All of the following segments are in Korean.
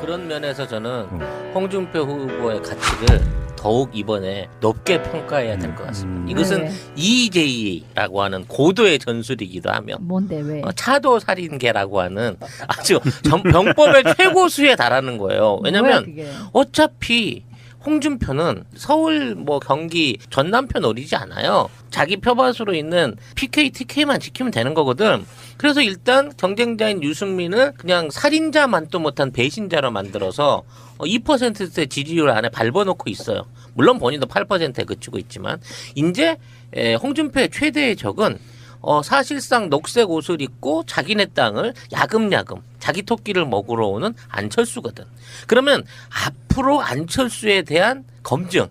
그런 면에서 저는 홍준표 후보의 가치를 더욱 이번에 높게 평가해야 될 것 같습니다. 이것은 EJ라고 하는 고도의 전술이기도 하며 뭔데 왜? 차도 살인계라고 하는 아주 병법의 최고수에 달하는 거예요. 왜냐하면 어차피 홍준표는 서울 뭐 경기 전남편 노리지 않아요. 자기 표밭으로 있는 PK, TK만 지키면 되는 거거든. 그래서 일단 경쟁자인 유승민을 그냥 살인자만도 못한 배신자로 만들어서 2%대 지지율 안에 밟아놓고 있어요. 물론 본인도 8%에 그치고 있지만 이제 홍준표의 최대의 적은 사실상 녹색 옷을 입고 자기네 땅을 야금야금 자기 토끼를 먹으러 오는 안철수거든. 그러면 앞으로 안철수에 대한 검증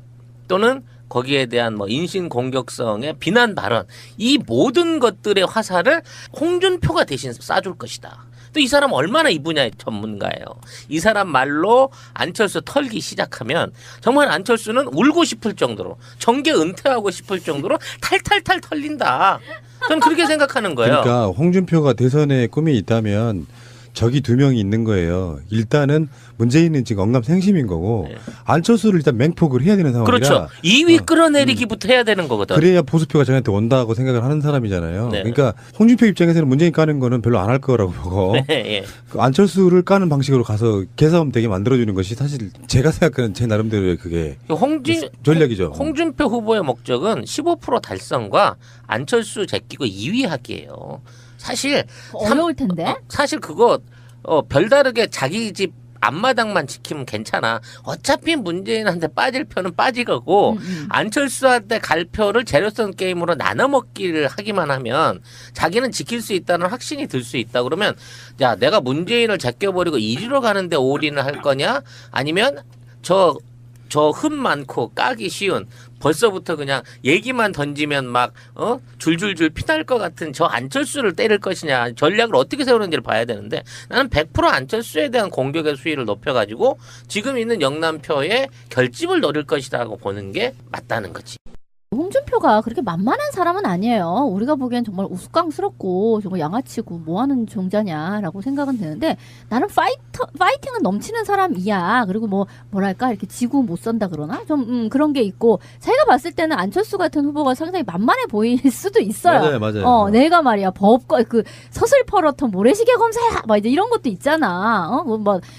또는 거기에 대한 뭐 인신 공격성의 비난 발언 이 모든 것들의 화살을 홍준표가 대신 쏴줄 것이다. 또 이 사람 얼마나 이 분야의 전문가예요. 이 사람 말로 안철수 털기 시작하면 정말 안철수는 울고 싶을 정도로 정계 은퇴하고 싶을 정도로 탈탈탈 털린다. 저는 그렇게 생각하는 거예요. 그러니까 홍준표가 대선에 꿈이 있다면 적이 두 명이 있는 거예요. 일단은 문재인은 지금 언감생심인 거고 안철수를 일단 맹폭을 해야 되는 상황이라. 그렇죠. 2위 끌어내리기부터 해야 되는 거거든. 그래야 보수표가 저한테 온다고 생각을 하는 사람이잖아요. 네. 그러니까 홍준표 입장에서는 문재인 까는 거는 별로 안 할 거라고 보고 그 안철수를 까는 방식으로 가서 개싸움 되게 만들어주는 것이 사실 제가 생각하는 제 나름대로의 그게 전략이죠. 홍준표 후보의 목적은 15% 달성과 안철수 제끼고 2위 하기예요. 사실 어려울 텐데. 사실 그거 별다르게 자기 집 앞마당만 지키면 괜찮아. 어차피 문재인한테 빠질 표는 빠질 거고 안철수한테 갈 표를 재료성 게임으로 나눠 먹기를 하기만 하면 자기는 지킬 수 있다는 확신이 들 수 있다. 그러면 야 내가 문재인을 제껴버리고 1위로 가는데 올인을 할 거냐? 아니면 저 흠 많고 까기 쉬운 벌써부터 그냥 얘기만 던지면 막 줄줄줄 피날 것 같은 저 안철수를 때릴 것이냐 전략을 어떻게 세우는지를 봐야 되는데 나는 100% 안철수에 대한 공격의 수위를 높여가지고 지금 있는 영남표의 결집을 노릴 것이라고 보는 게 맞다는 거지. 홍준표가 그렇게 만만한 사람은 아니에요. 우리가 보기엔 정말 우스꽝스럽고 정말 양아치고 뭐하는 종자냐라고 생각은 드는데 나는 파이팅은 넘치는 사람이야. 그리고 뭐랄까 이렇게 지구 못 산다 그러나 좀 그런 게 있고 자기가 봤을 때는 안철수 같은 후보가 상당히 만만해 보일 수도 있어요. 맞아요. 내가 말이야 법과 그 서슬퍼렇던 모래시계 검사야 막 이제 이런 것도 있잖아.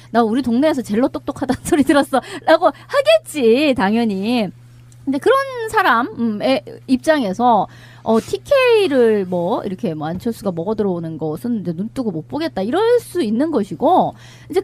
나 우리 동네에서 젤로 똑똑하다는 소리 들었어라고 하겠지 당연히. 근데 그런 사람의 입장에서 TK를 이렇게 안철수가 먹어 들어오는 것은 이제 눈 뜨고 못 보겠다 이럴 수 있는 것이고 이제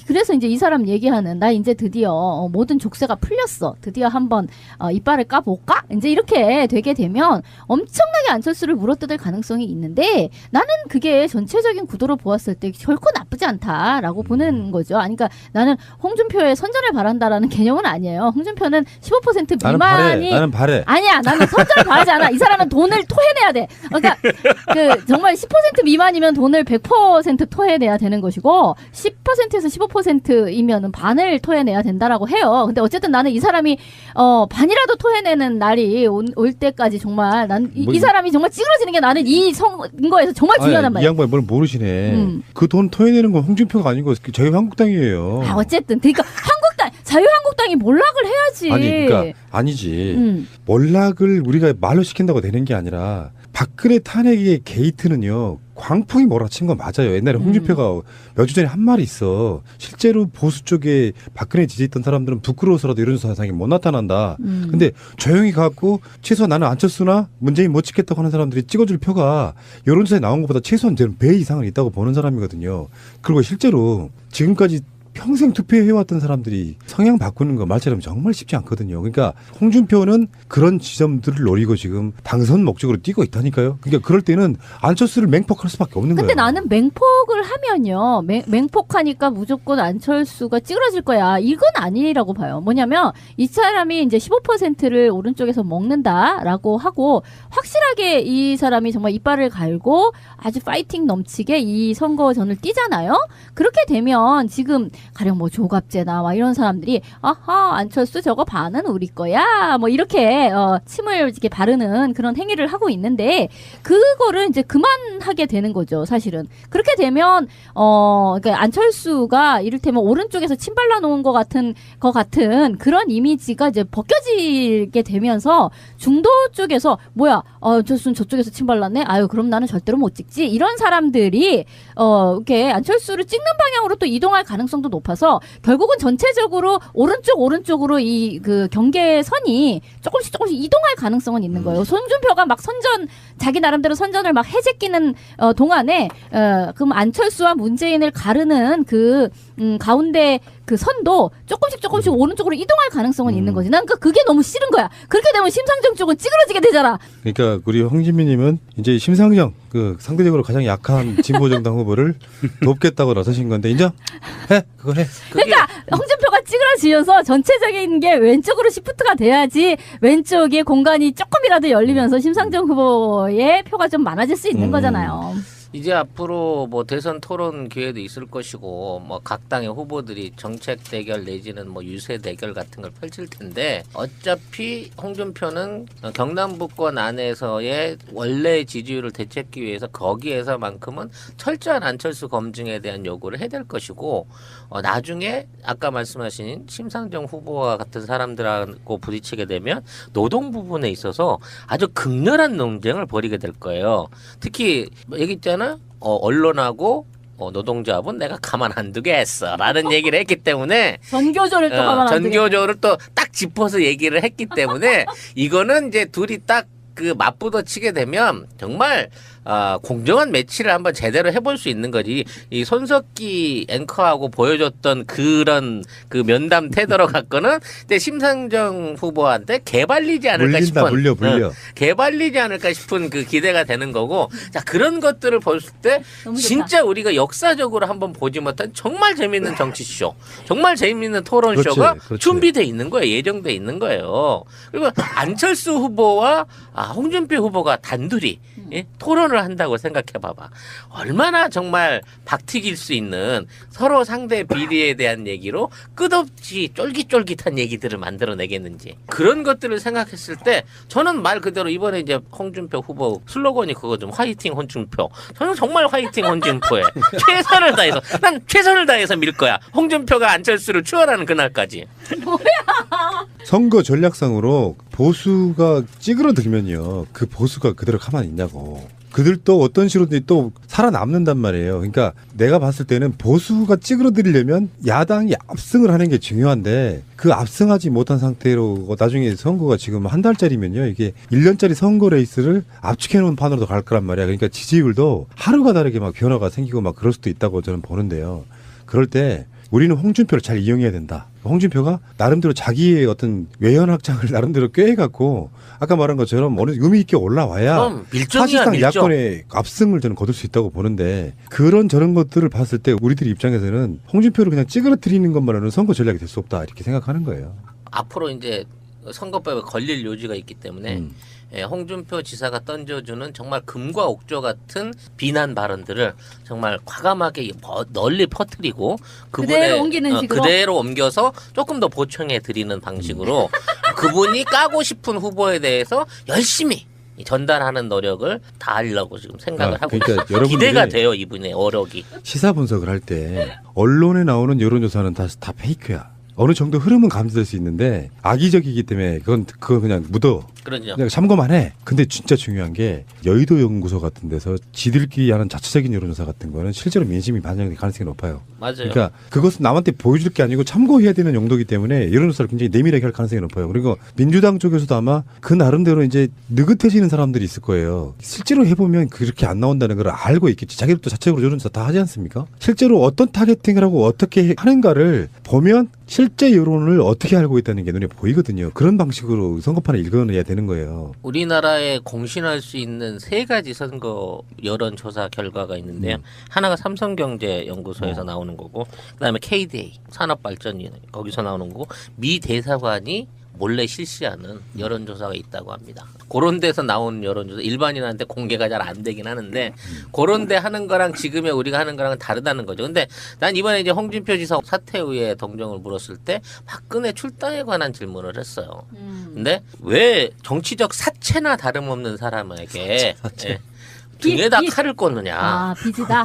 그래서 이제 이 사람 얘기하는 나 이제 드디어 모든 족쇄가 풀렸어 드디어 한번 이빨을 까볼까 이제 이렇게 되게 되면 엄청나게 안철수를 물어뜯을 가능성이 있는데 나는 그게 전체적인 구도로 보았을 때 결코 나쁘지 않다라고 보는 거죠. 그러니까 나는 홍준표의 선전을 바란다라는 개념은 아니에요. 홍준표는 15% 미만이 나는 바래. 아니야 나는 선전을 바라지 않아. 이 사람은 돈을 토해내야 돼. 그러니까 정말 10% 미만이면 돈을 100% 토해내야 되는 것이고 10%에서 15%이면은 반을 토해내야 된다라고 해요. 근데 어쨌든 나는 이 사람이 반이라도 토해내는 날이 올 때까지 정말 이 사람이 정말 찌그러지는 게 나는 이 선거에서 정말 중요하단 말이야. 이 양반이 뭘 모르시네. 그 돈 토해내는 건 홍준표가 아니고 자유한국당이에요. 어쨌든 그러니까 자유한국당이 몰락을 해야지. 그러니까 아니지. 몰락을 우리가 말로 시킨다고 되는 게 아니라 박근혜 탄핵의 게이트는요. 광풍이 몰아친 건 맞아요. 옛날에 홍준표가 몇 주 전에 한 말이 있어. 실제로 보수 쪽에 박근혜 지지했던 사람들은 부끄러워서라도 이런 사상이 못 나타난다. 근데 조용히 가고 최소한 나는 안철수나 문재인 못 찍겠다고 하는 사람들이 찍어줄 표가 여론조사에 나온 것보다 최소한 저는 배 이상은 있다고 보는 사람이거든요. 그리고 실제로 지금까지 평생 투표해왔던 사람들이 성향 바꾸는 거 말처럼 정말 쉽지 않거든요. 그러니까 홍준표는 그런 지점들을 노리고 지금 당선 목적으로 뛰고 있다니까요. 그러니까 그럴 때는 안철수를 맹폭할 수밖에 없는 거예요. 근데 나는 맹폭을 하면요. 맹폭하니까 무조건 안철수가 찌그러질 거야. 이건 아니라고 봐요. 뭐냐면 이 사람이 이제 15%를 오른쪽에서 먹는다라고 하고 확실하게 이 사람이 정말 이빨을 갈고 아주 파이팅 넘치게 이 선거전을 뛰잖아요. 그렇게 되면 지금 가령 뭐 조갑제나 막 이런 사람들이 아하 안철수 저거 반은 우리 거야 뭐 이렇게 침을 이렇게 바르는 그런 행위를 하고 있는데 그거를 이제 그만하게 되는 거죠. 사실은 그렇게 되면 그러니까 안철수가 이를테면 오른쪽에서 침 발라놓은 것 같은 그런 이미지가 이제 벗겨지게 되면서 중도 쪽에서 뭐야 안철수는 저쪽에서 침 발랐네. 아유 그럼 나는 절대로 못 찍지. 이런 사람들이 이렇게 안철수를 찍는 방향으로 또 이동할 가능성도 높아서 결국은 전체적으로 오른쪽으로 이 그 경계선이 조금씩 이동할 가능성은 있는 거예요. 손준표가 막 자기 나름대로 선전을 막 해제끼는 동안에 그럼 안철수와 문재인을 가르는 그 가운데 그 선도 조금씩 오른쪽으로 이동할 가능성은 있는 거지. 난 그게 너무 싫은 거야. 그렇게 되면 심상정 쪽은 찌그러지게 되잖아. 그러니까 우리 홍진미님은 이제 심상정 그 상대적으로 가장 약한 진보정당 후보를 돕겠다고 나서신 건데 인정? 그거 해. 그러니까 홍준표가 찌그러지면서 전체적인 게 왼쪽으로 시프트가 돼야지 왼쪽에 공간이 조금이라도 열리면서 심상정 후보의 표가 좀 많아질 수 있는 거잖아요. 이제 앞으로 뭐 대선 토론 기회도 있을 것이고 뭐 각 당의 후보들이 정책 대결 내지는 뭐 유세 대결 같은 걸 펼칠 텐데 어차피 홍준표는 경남북권 안에서의 원래 지지율을 되찾기 위해서 거기에서만큼은 철저한 안철수 검증에 대한 요구를 해야 될 것이고 나중에 아까 말씀하신 심상정 후보와 같은 사람들하고 부딪히게 되면 노동 부분에 있어서 아주 극렬한 논쟁을 벌이게 될 거예요. 특히 얘기 있잖아. 언론하고 노동조합은 내가 가만 안 두겠어라는 얘기를 했기 때문에 전교조를 또 가만 안 두겠어. 전교조를 또 딱 짚어서 얘기를 했기 때문에 이거는 이제 둘이 딱 그 맞부딪히게 되면 정말 공정한 매치를 한번 제대로 해볼 수 있는 거지. 이 손석기 앵커하고 보여줬던 그런 그 면담 태도로 갖고는 근데 심상정 후보한테 개발리지 않을까 싶은 물려. 개발리지 않을까 싶은 그 기대가 되는 거고. 자 그런 것들을 볼 때 진짜 우리가 역사적으로 한번 보지 못한 정말 재밌는 정치쇼, 정말 재밌는 토론쇼가 그렇지. 준비돼 있는 거예요. 예정돼 있는 거예요. 그리고 안철수 후보와 홍준표 후보가 단둘이 토론을 한다고 생각해봐봐. 얼마나 정말 박튀길 수 있는 서로 상대 비리에 대한 얘기로 끝없이 쫄깃쫄깃한 얘기들을 만들어내겠는지. 그런 것들을 생각했을 때 저는 말 그대로 이번에 이제 홍준표 후보 슬로건이 그거 좀 화이팅 홍준표. 저는 정말 화이팅 홍준표에 최선을 다해서 난 최선을 다해서 밀 거야. 홍준표가 안철수를 추월하는 그날까지. 선거 전략상으로 보수가 찌그러들면요. 그 보수가 그대로 가만히 있냐고. 그들도 어떤 식으로든 또 살아남는단 말이에요. 그러니까 내가 봤을 때는 보수가 찌그러들려면 야당이 압승을 하는 게 중요한데 그 압승하지 못한 상태로 나중에 선거가 지금 한 달짜리면요. 이게 1년짜리 선거 레이스를 압축해 놓은 판으로도 갈 거란 말이야. 그러니까 지지율도 하루가 다르게 막 변화가 생기고 막 그럴 수도 있다고 저는 보는데요. 그럴 때 우리는 홍준표를 잘 이용해야 된다. 홍준표가 나름대로 자기의 어떤 외연 확장을 나름대로 꾀해갖고 아까 말한 것처럼 어느 의미 있게 올라와야 사실상 밀정. 야권의 압승을 저는 거둘 수 있다고 보는데 그런 저런 것들을 봤을 때 우리들 입장에서는 홍준표를 그냥 찌그러뜨리는 것만으로는 선거 전략이 될 수 없다 이렇게 생각하는 거예요. 앞으로 이제 선거법에 걸릴 요지가 있기 때문에 홍준표 지사가 던져주는 정말 금과 옥조 같은 비난 발언들을 정말 과감하게 널리 퍼뜨리고 그대로 옮기는 식으로 그대로 옮겨서 조금 더 보충해 드리는 방식으로 그분이 까고 싶은 후보에 대해서 열심히 전달하는 노력을 다 하려고 지금 생각을 하고 그러니까 있어요. 기대가 돼요 이분의 어력이. 시사 분석을 할 때 언론에 나오는 여론조사는 다 페이크야. 어느 정도 흐름은 감지될 수 있는데 악의적이기 때문에 그거 그냥 묻어. 그러죠. 그냥 참고만 해. 근데 진짜 중요한 게 여의도 연구소 같은 데서 지들끼리 하는 자체적인 여론조사 같은 거는 실제로 민심이 반영될 가능성이 높아요. 맞아요. 그러니까 그것은 남한테 보여줄 게 아니고 참고해야 되는 용도이기 때문에 여론조사를 굉장히 내밀하게 할 가능성이 높아요. 그리고 민주당 쪽에서도 아마 그 나름대로 이제 느긋해지는 사람들이 있을 거예요. 실제로 해보면 그렇게 안 나온다는 걸 알고 있겠지. 자기들도 자체적으로 여론조사 다 하지 않습니까? 실제로 어떤 타겟팅을 하고 어떻게 하는가를 보면 실제 여론을 어떻게 알고 있다는 게 눈에 보이거든요. 그런 방식으로 선거판을 읽어내야 되는 거예요. 우리나라에 공신할 수 있는 세 가지 선거 여론조사 결과가 있는데요. 하나가 삼성경제연구소에서 나오는 거고, 그다음에 KDA 산업발전이 거기서 나오는 거고, 미 대사관이 몰래 실시하는 여론조사가 있다고 합니다. 그런 데서 나오는 여론조사 일반인한테 공개가 잘 안 되긴 하는데 그런 데 하는 거랑 지금의 우리가 하는 거랑은 다르다는 거죠. 근데 난 이번에 이제 홍준표 지사 사퇴 후에 동정을 물었을 때 박근혜 출당에 관한 질문을 했어요. 근데 왜 정치적 사체나 다름없는 사람에게 등에다 칼을 꽂느냐. 아, 빚이다.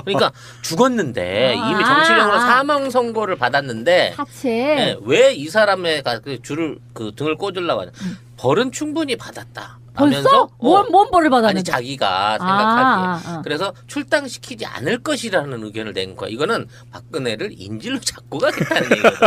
그러니까 죽었는데 이미 정치적으로 사망 선고를 받았는데 사체. 왜 이 사람의 등을 꽂으려고 하냐. 벌은 충분히 받았다. 벌써? 뭔 벌을 받았는데? 아니 자기가 생각하기에. 그래서 출당시키지 않을 것이라는 의견을 낸 거야. 이거는 박근혜를 인질로 잡고 가겠다는 얘기거든.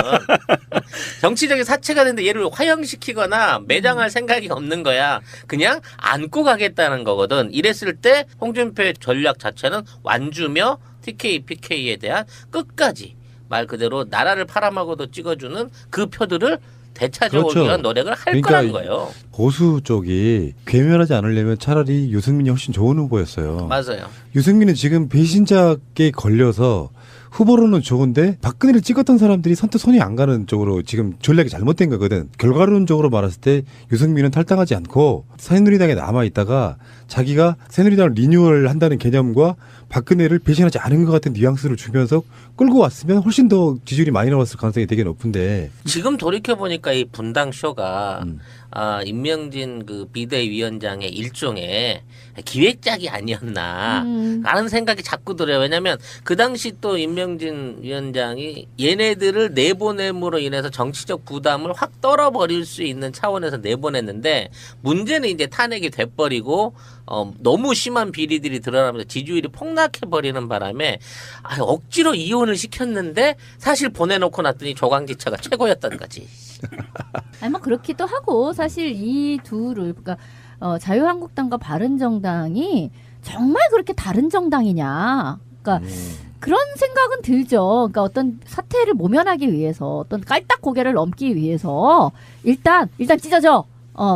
정치적인 사체가 됐는데 얘를 화형시키거나 매장할 생각이 없는 거야. 그냥 안고 가겠다는 거거든. 이랬을 때 홍준표의 전략 자체는 완주며 TK, PK에 대한 끝까지 말 그대로 나라를 팔아먹어도 찍어주는 그 표들을 되찾아오기 그렇죠. 위한 노력을 할 그러니까 거라는 거예요. 보수 쪽이 괴멸하지 않으려면 차라리 유승민이 훨씬 좋은 후보였어요. 맞아요. 유승민은 지금 배신자에 걸려서 후보로는 좋은데 박근혜를 찍었던 사람들이 선뜻 손이 안 가는 쪽으로 지금 전략이 잘못된 거거든. 결과론적으로 말했을 때 유승민은 탈당하지 않고 새누리당에 남아있다가 자기가 새누리당을 리뉴얼 한다는 개념과 박근혜를 배신하지 않은 것 같은 뉘앙스를 주면서 끌고 왔으면 훨씬 더 지지율이 많이 나왔을 가능성이 되게 높은데 지금 돌이켜보니까 이 분당 쇼가 임명진 그 비대위원장의 일종의 기획작이 아니었나 라는 생각이 자꾸 들어요. 왜냐하면 그 당시 또 임명진 위원장이 얘네들을 내보냄으로 인해서 정치적 부담을 확 떨어버릴 수 있는 차원에서 내보냈는데 문제는 이제 탄핵이 돼버리고 너무 심한 비리들이 드러나면서 지지율이 폭락해버리는 바람에 억지로 이혼을 시켰는데 사실 보내놓고 났더니 조강지처가 최고였던 거지. 아니 뭐 그렇기도 하고 사실 이 둘을 그러니까 자유한국당과 바른정당이 정말 그렇게 다른 정당이냐. 그러니까 그런 생각은 들죠. 그러니까 어떤 사태를 모면하기 위해서 어떤 깔딱 고개를 넘기 위해서 일단 찢어져.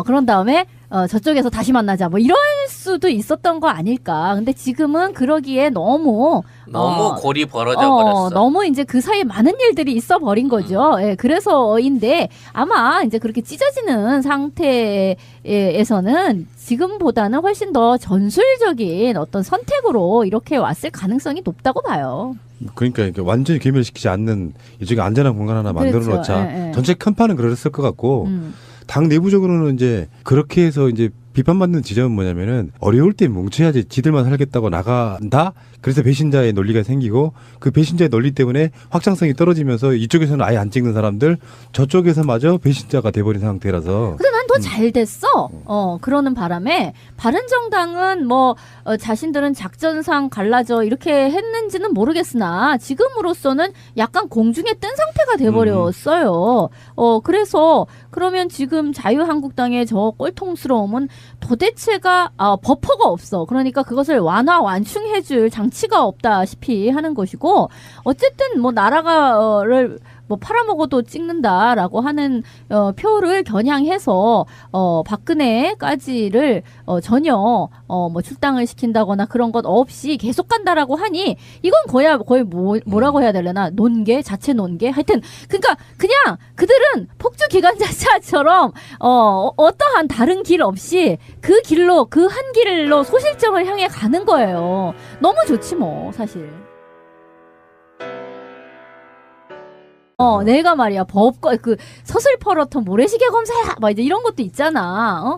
그런 다음에 저쪽에서 다시 만나자. 뭐 이럴 수도 있었던 거 아닐까. 근데 지금은 그러기에 너무 골이 벌어져 버렸어. 너무 이제 그 사이에 많은 일들이 있어 버린 거죠. 예, 그래서인데 아마 이제 그렇게 찢어지는 상태에서는 지금보다는 훨씬 더 전술적인 어떤 선택으로 이렇게 왔을 가능성이 높다고 봐요. 그러니까 완전히 괴멸시키지 않는 이쪽에 안전한 공간 하나 만들어 그렇죠. 놓자. 예. 전체 큰 판은 그랬을 것 같고 당 내부적으로는 이제 그렇게 해서 이제 비판받는 지점은 뭐냐면은 어려울 때 뭉쳐야지 지들만 살겠다고 나간다. 그래서 배신자의 논리가 생기고 그 배신자의 논리 때문에 확장성이 떨어지면서 이쪽에서는 아예 안 찍는 사람들 저쪽에서마저 배신자가 돼버린 상태라서. 근데 난 더 잘 됐어. 그러는 바람에 바른정당은 뭐 자신들은 작전상 갈라져 이렇게 했는지는 모르겠으나 지금으로서는 약간 공중에 뜬 상태가 돼버렸어요. 그래서 그러면 지금 자유한국당의 저 꼴통스러움은 도대체가 버퍼가 없어. 그러니까 그것을 완충해줄 장치가 없다시피 하는 것이고 어쨌든 뭐 나라가를 뭐 팔아먹어도 찍는다라고 하는 표를 겨냥해서 박근혜까지를 전혀 뭐 출당을 시킨다거나 그런 것 없이 계속 간다라고 하니 이건 거의 뭐라고 해야 되려나 논계 자체 논계 하여튼 그러니까 그냥 그들은 폭주 기관차처럼 어떠한 다른 길 없이 그 길로 그 한 길로 소실점을 향해 가는 거예요. 너무 좋지 뭐 사실. 내가 말이야 그 서슬퍼렇던 모래시계 검사야 막 이제 이런 것도 있잖아.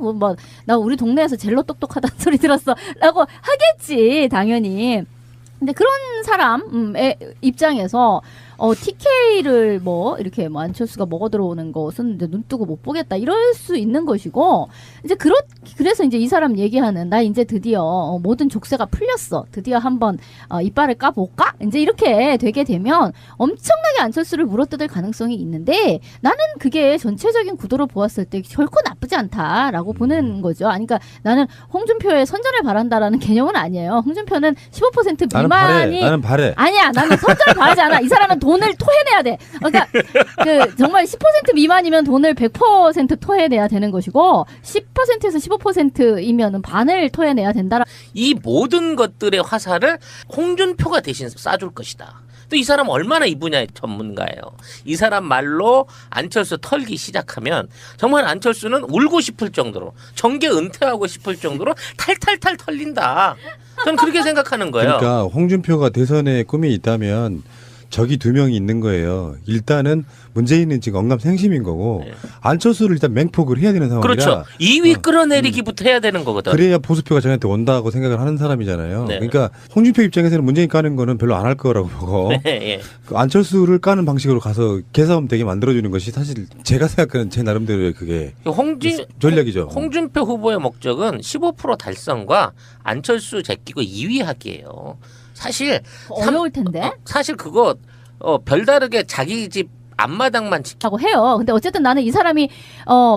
나 우리 동네에서 젤로 똑똑하다는 소리 들었어라고 하겠지 당연히. 근데 그런 사람의 입장에서 TK를 뭐 이렇게 뭐 안철수가 먹어 들어오는 것은 이제 눈 뜨고 못 보겠다 이럴 수 있는 것이고 이제 그래서 이제 이 사람 얘기하는 나 이제 드디어 모든 족쇄가 풀렸어 드디어 한번 이빨을 까볼까 이제 이렇게 되게 되면 엄청나게 안철수를 물어뜯을 가능성이 있는데 나는 그게 전체적인 구도로 보았을 때 결코 나쁘지 않다라고 보는 거죠. 아니, 그러니까 나는 홍준표의 선전을 바란다라는 개념은 아니에요. 홍준표는 15% 미만이 나는 바래. 아니야 나는 선전을 바라지 않아. 이 사람은 돈을 토해내야 돼. 그러니까 정말 10% 미만이면 돈을 100% 토해내야 되는 것이고 10%에서 15%이면은 반을 토해내야 된다. 이 모든 것들의 화살을 홍준표가 대신 쏴줄 것이다. 또 이 사람 얼마나 이 분야의 전문가예요. 이 사람 말로 안철수 털기 시작하면 정말 안철수는 울고 싶을 정도로 정계 은퇴하고 싶을 정도로 탈탈탈 털린다. 저는 그렇게 생각하는 거예요. 그러니까 홍준표가 대선에 꿈이 있다면 적이 두 명이 있는 거예요. 일단은 문재인은 지금 언감생심인 거고 네. 안철수를 일단 맹폭을 해야 되는 상황이라. 그렇죠. 2위 끌어내리기부터 해야 되는 거거든. 그래야 보수표가 저한테 온다고 생각을 하는 사람이잖아요. 네. 그러니까 홍준표 입장에서는 문재인 까는 거는 별로 안 할 거라고 보고 네, 예. 그 안철수를 까는 방식으로 가서 개싸움 되게 만들어주는 것이 사실 제가 생각하는 제 나름대로의 그게 전략이죠. 홍준표 후보의 목적은 15% 달성과 안철수 제끼고 2위 하기예요. 사실 어려울 텐데. 사실 그거 별다르게 자기 집 앞마당만 하고 해요. 근데 어쨌든 나는 이 사람이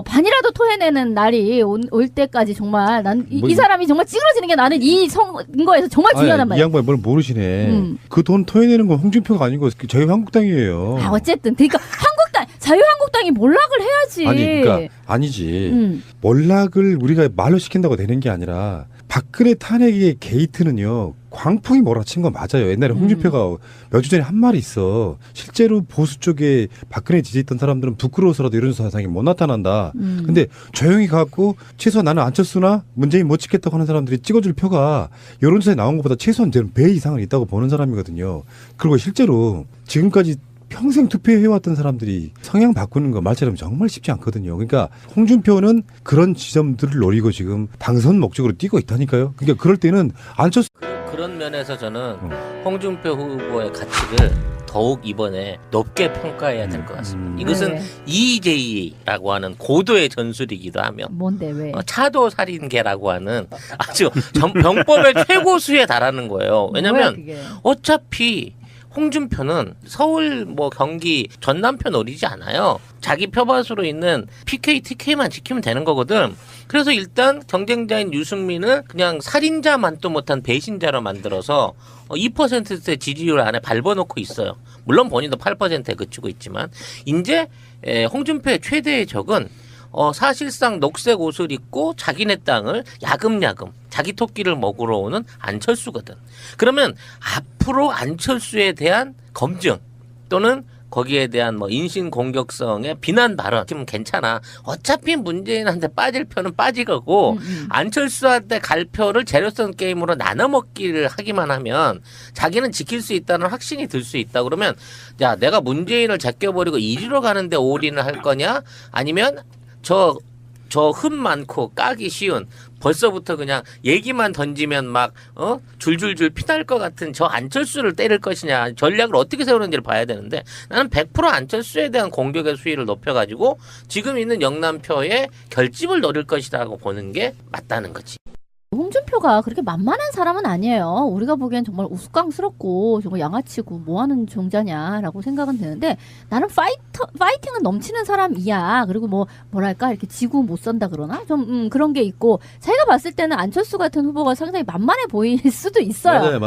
반이라도 토해내는 날이 올 때까지 정말 난 이 사람이 정말 찌그러지는 게 나는 이 선거에서 정말 중요하단 말이야. 이 양반이 뭘 모르시네. 그 돈 토해내는 건 홍준표가 아니고 자유한국당이에요. 아 어쨌든 그러니까 자유한국당이 몰락을 해야지. 아니 그러니까 아니지. 몰락을 우리가 말로 시킨다고 되는 게 아니라 박근혜 탄핵의 게이트는요. 광풍이 몰아친 건 맞아요. 옛날에 홍준표가 몇 주 전에 한 말이 있어. 실제로 보수 쪽에 박근혜 지지했던 사람들은 부끄러워서라도 이런 사상이 못 나타난다. 근데 조용히 가고 최소한 나는 안철수나 문재인 못 찍겠다고 하는 사람들이 찍어줄 표가 여론조사에 나온 것보다 최소한 저는 배 이상은 있다고 보는 사람이거든요. 그리고 실제로 지금까지 평생 투표해왔던 사람들이 성향 바꾸는 거 말처럼 정말 쉽지 않거든요. 그러니까 홍준표는 그런 지점들을 노리고 지금 당선 목적으로 뛰고 있다니까요. 그러니까 그럴 때는 안철수 그런 면에서 저는 홍준표 후보의 가치를 더욱 이번에 높게 평가해야 될 것 같습니다. 이것은 네. EJ라고 하는 고도의 전술이기도 하며 뭔데 왜? 차도 살인계라고 하는 아주 병법의 최고수에 달하는 거예요. 왜냐하면 어차피 홍준표는 서울 뭐 경기 전남편 노리지 않아요. 자기 표밭으로 있는 PK, TK만 지키면 되는 거거든. 그래서 일단 경쟁자인 유승민을 그냥 살인자만도 못한 배신자로 만들어서 2%의 지지율 안에 밟아놓고 있어요. 물론 본인도 8%에 그치고 있지만 이제 홍준표의 최대의 적은 사실상 녹색 옷을 입고 자기네 땅을 야금야금 자기 토끼를 먹으러 오는 안철수거든. 그러면 앞으로 안철수에 대한 검증 또는 거기에 대한 뭐 인신 공격성의 비난 발언 지금 괜찮아. 어차피 문재인한테 빠질 표는 빠질 거고 안철수한테 갈 표를 재료성 게임으로 나눠 먹기를 하기만 하면 자기는 지킬 수 있다는 확신이 들 수 있다. 그러면 야 내가 문재인을 제껴버리고 이리로 가는데 올인을 할 거냐? 아니면 저 흠 많고 까기 쉬운 벌써부터 그냥 얘기만 던지면 막 줄줄줄 피날 것 같은 저 안철수를 때릴 것이냐 전략을 어떻게 세우는지를 봐야 되는데 나는 100% 안철수에 대한 공격의 수위를 높여가지고 지금 있는 영남표의 결집을 노릴 것이라고 보는 게 맞다는 거지. 홍준표가 그렇게 만만한 사람은 아니에요. 우리가 보기엔 정말 우스꽝스럽고 정말 양아치고 뭐하는 종자냐라고 생각은 드는데 나는 파이팅은 넘치는 사람이야. 그리고 뭐랄까 이렇게 지구 못 산다 그러나 좀 그런 게 있고 제가 봤을 때는 안철수 같은 후보가 상당히 만만해 보일 수도 있어요. 맞아요.